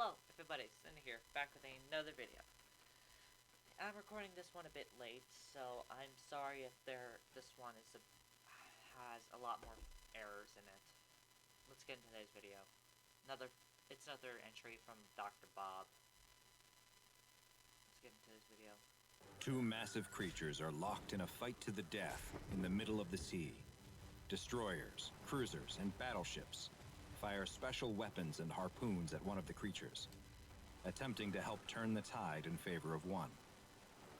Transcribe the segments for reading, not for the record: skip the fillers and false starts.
Hello everybody, Cindy here, back with another video. I'm recording this one a bit late, so I'm sorry if this one has a lot more errors in it. Let's get into today's video. It's another entry from Dr. Bob. Let's get into this video. Two massive creatures are locked in a fight to the death in the middle of the sea. Destroyers, cruisers, and battleships fire special weapons and harpoons at one of the creatures, attempting to help turn the tide in favor of one.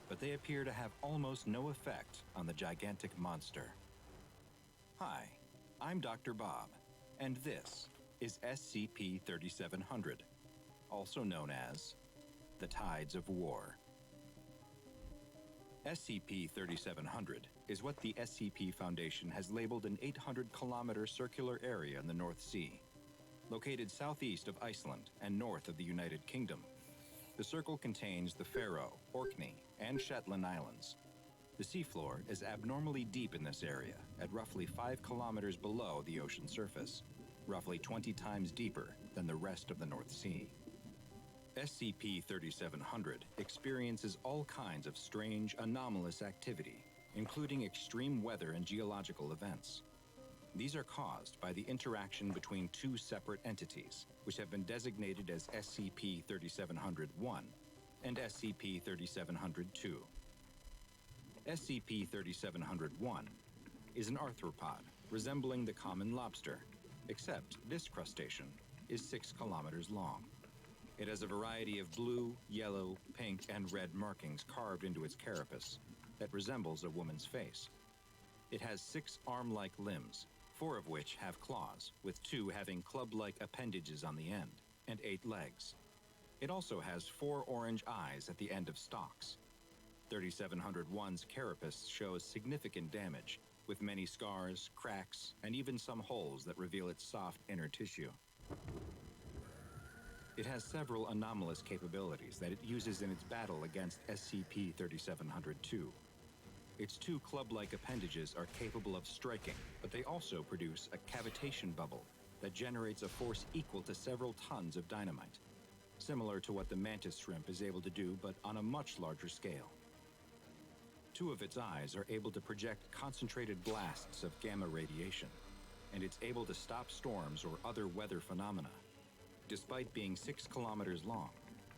But they appear to have almost no effect on the gigantic monster. Hi, I'm Dr. Bob, and this is SCP-3700, also known as the Tides of War. SCP-3700 is what the SCP Foundation has labeled an 800-kilometer circular area in the North Sea, located southeast of Iceland and north of the United Kingdom. The circle contains the Faroe, Orkney, and Shetland Islands. The seafloor is abnormally deep in this area, at roughly 5 kilometers below the ocean surface, roughly 20 times deeper than the rest of the North Sea. SCP-3700 experiences all kinds of strange, anomalous activity, including extreme weather and geological events. These are caused by the interaction between two separate entities, which have been designated as SCP-3700-1 and SCP-3700-2. SCP-3700-1 is an arthropod resembling the common lobster, except this crustacean is 6 kilometers long. It has a variety of blue, yellow, pink, and red markings carved into its carapace that resembles a woman's face. It has 6 arm-like limbs, 4 of which have claws, with 2 having club-like appendages on the end, and 8 legs. It also has 4 orange eyes at the end of stalks. 3701's carapace shows significant damage, with many scars, cracks, and even some holes that reveal its soft inner tissue. It has several anomalous capabilities that it uses in its battle against SCP-3700-2. Its 2 club-like appendages are capable of striking, but they also produce a cavitation bubble that generates a force equal to several tons of dynamite, similar to what the mantis shrimp is able to do, but on a much larger scale. 2 of its eyes are able to project concentrated blasts of gamma radiation, and it's able to stop storms or other weather phenomena. Despite being 6 kilometers long,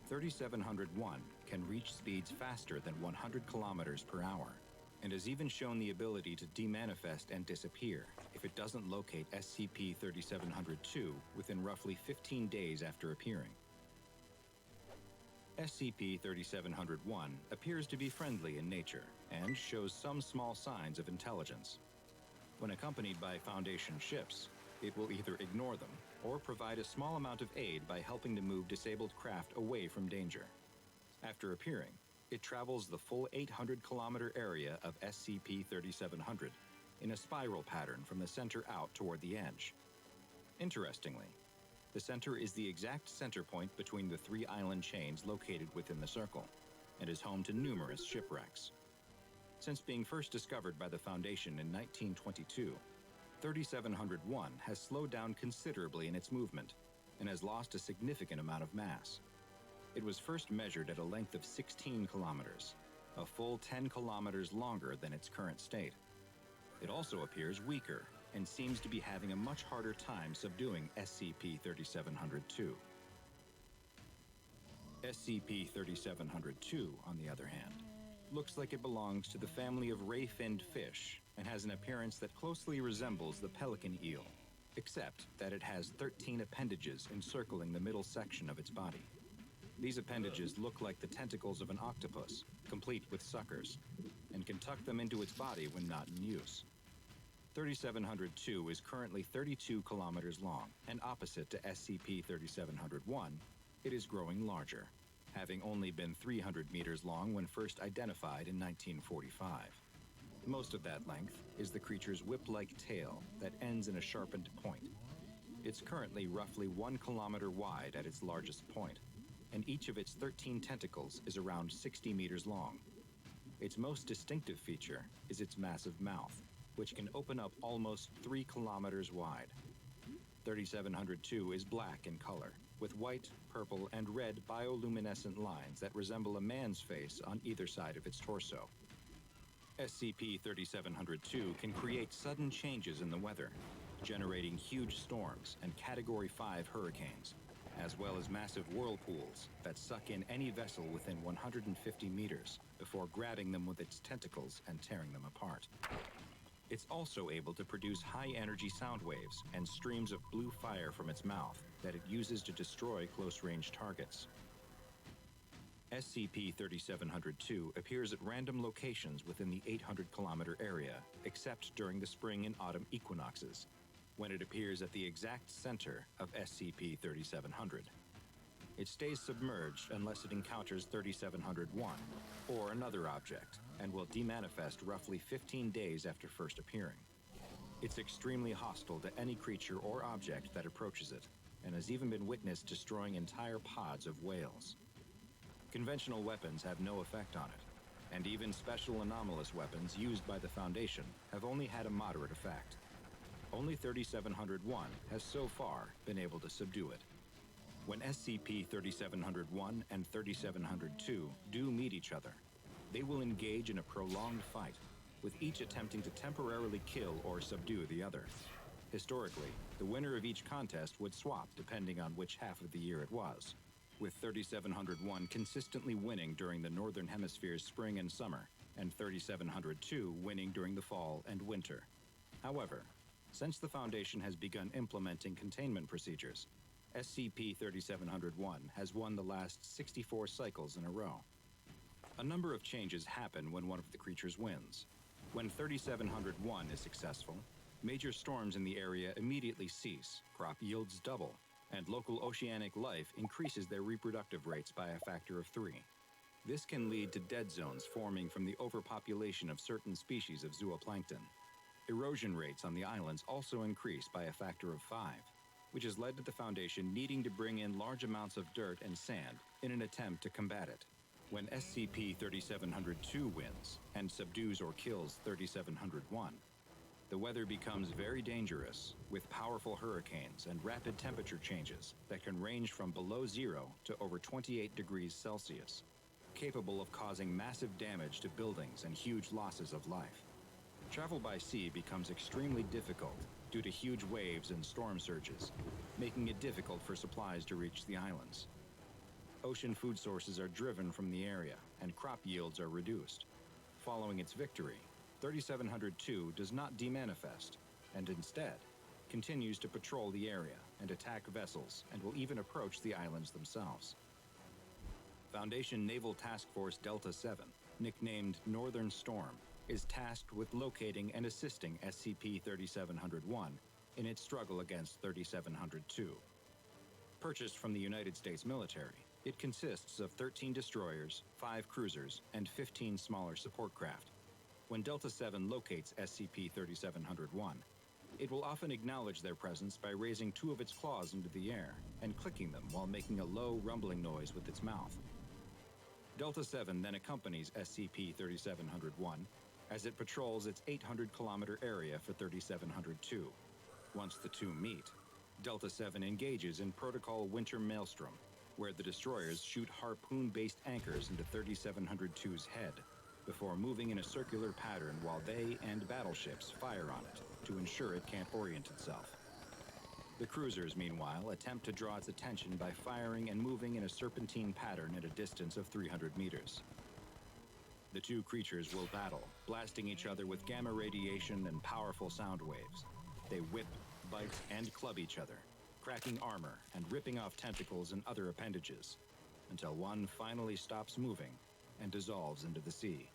3701 can reach speeds faster than 100 kilometers per hour, and has even shown the ability to demanifest and disappear if it doesn't locate SCP-3700-2 within roughly 15 days after appearing. SCP-3701 appears to be friendly in nature and shows some small signs of intelligence. When accompanied by Foundation ships, it will either ignore them or provide a small amount of aid by helping to move disabled craft away from danger. After appearing, it travels the full 800-kilometer area of SCP-3700 in a spiral pattern from the center out toward the edge. Interestingly, the center is the exact center point between the 3 island chains located within the circle, and is home to numerous shipwrecks. Since being first discovered by the Foundation in 1922, 3701 has slowed down considerably in its movement and has lost a significant amount of mass. It was first measured at a length of 16 kilometers, a full 10 kilometers longer than its current state. It also appears weaker and seems to be having a much harder time subduing SCP-3700-2. SCP-3700-2, on the other hand, looks like it belongs to the family of ray-finned fish and has an appearance that closely resembles the pelican eel, except that it has 13 appendages encircling the middle section of its body. These appendages look like the tentacles of an octopus, complete with suckers, and can tuck them into its body when not in use. 3700-2 is currently 32 kilometers long, and opposite to SCP-3701, it is growing larger, having only been 300 meters long when first identified in 1945. Most of that length is the creature's whip-like tail that ends in a sharpened point. It's currently roughly 1 kilometer wide at its largest point, and each of its 13 tentacles is around 60 meters long. Its most distinctive feature is its massive mouth, which can open up almost 3 kilometers wide. 3702 is black in color with white, purple, and red bioluminescent lines that resemble a man's face on either side of its torso. SCP-3702 can create sudden changes in the weather, generating huge storms and Category 5 hurricanes, as well as massive whirlpools that suck in any vessel within 150 meters before grabbing them with its tentacles and tearing them apart. It's also able to produce high-energy sound waves and streams of blue fire from its mouth that it uses to destroy close-range targets. SCP-3702 appears at random locations within the 800-kilometer area, except during the spring and autumn equinoxes, when it appears at the exact center of SCP-3700. It stays submerged unless it encounters 3701 or another object, and will demanifest roughly 15 days after first appearing. It's extremely hostile to any creature or object that approaches it, and has even been witnessed destroying entire pods of whales. Conventional weapons have no effect on it, and even special anomalous weapons used by the Foundation have only had a moderate effect. Only 3701 has so far been able to subdue it. When SCP-3701 and 3702 do meet each other, they will engage in a prolonged fight, with each attempting to temporarily kill or subdue the other. Historically, the winner of each contest would swap depending on which half of the year it was, with 3701 consistently winning during the Northern Hemisphere's spring and summer, and 3702 winning during the fall and winter. However, since the Foundation has begun implementing containment procedures, SCP-3701 has won the last 64 cycles in a row. A number of changes happen when one of the creatures wins. When 3701 is successful, major storms in the area immediately cease, crop yields double, and local oceanic life increases their reproductive rates by a factor of 3. This can lead to dead zones forming from the overpopulation of certain species of zooplankton. Erosion rates on the islands also increase by a factor of 5, which has led to the Foundation needing to bring in large amounts of dirt and sand in an attempt to combat it. When SCP-3702 wins and subdues or kills 3701, the weather becomes very dangerous, with powerful hurricanes and rapid temperature changes that can range from below 0 to over 28 degrees Celsius, capable of causing massive damage to buildings and huge losses of life. Travel by sea becomes extremely difficult due to huge waves and storm surges, making it difficult for supplies to reach the islands. Ocean food sources are driven from the area, and crop yields are reduced. Following its victory, 3702 does not demanifest, and instead continues to patrol the area and attack vessels, and will even approach the islands themselves. Foundation Naval Task Force Delta 7, nicknamed Northern Storm, is tasked with locating and assisting SCP-3701 in its struggle against 3702. Purchased from the United States military, it consists of 13 destroyers, 5 cruisers, and 15 smaller support craft. When Delta 7 locates SCP-3701, it will often acknowledge their presence by raising 2 of its claws into the air and clicking them while making a low, rumbling noise with its mouth. Delta 7 then accompanies SCP-3701 as it patrols its 800-kilometer area for 3702. Once the two meet, Delta 7 engages in Protocol Winter Maelstrom, where the destroyers shoot harpoon-based anchors into 3702's head, before moving in a circular pattern while they and battleships fire on it to ensure it can't orient itself. The cruisers, meanwhile, attempt to draw its attention by firing and moving in a serpentine pattern at a distance of 300 meters. The two creatures will battle, blasting each other with gamma radiation and powerful sound waves. They whip, bite, and club each other, cracking armor and ripping off tentacles and other appendages, until one finally stops moving and dissolves into the sea.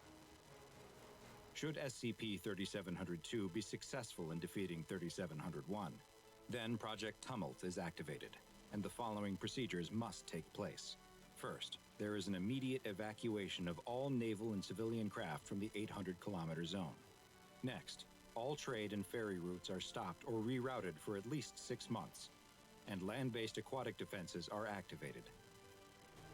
Should SCP-3702 be successful in defeating 3701, then Project Tumult is activated, and the following procedures must take place. First, there is an immediate evacuation of all naval and civilian craft from the 800-kilometer zone. Next, all trade and ferry routes are stopped or rerouted for at least 6 months, and land-based aquatic defenses are activated.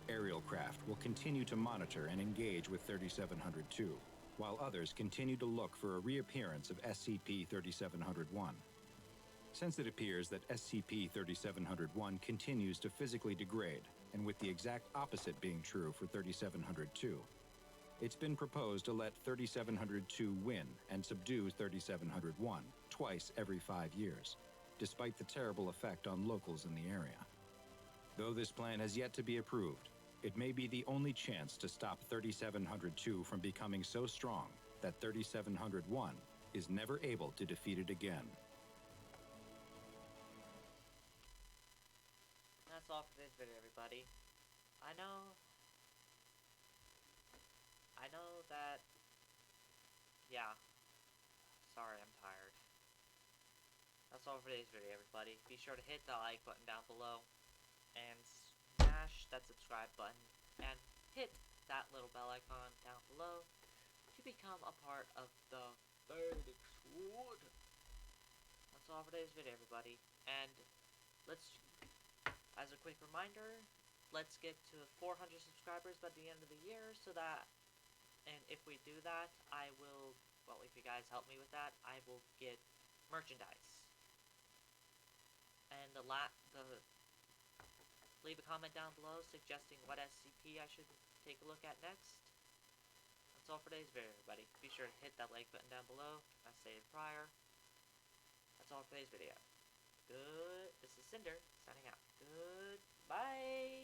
Aerial craft will continue to monitor and engage with 3702, while others continue to look for a reappearance of SCP-3701. Since it appears that SCP-3701 continues to physically degrade, and with the exact opposite being true for 3702, it's been proposed to let 3702 win and subdue 3701 twice every 5 years, despite the terrible effect on locals in the area. Though this plan has yet to be approved, it may be the only chance to stop 3702 from becoming so strong that 3701 is never able to defeat it again. That's all for this video, everybody. I know that, yeah, sorry, I'm tired. That's all for today's video, everybody. Be sure to hit the like button down below, and smash that subscribe button, and hit that little bell icon down below to become a part of the Phoenix Squad. That's all for today's video, everybody. And let's, as a quick reminder, let's get to 400 subscribers by the end of the year, so that, and if we do that, I will, well, if you guys help me with that, I will get merchandise. And leave a comment down below suggesting what SCP I should take a look at next. That's all for today's video, everybody. Be sure to hit that like button down below, as stated prior. That's all for today's video. This is Cinder, signing out. Goodbye!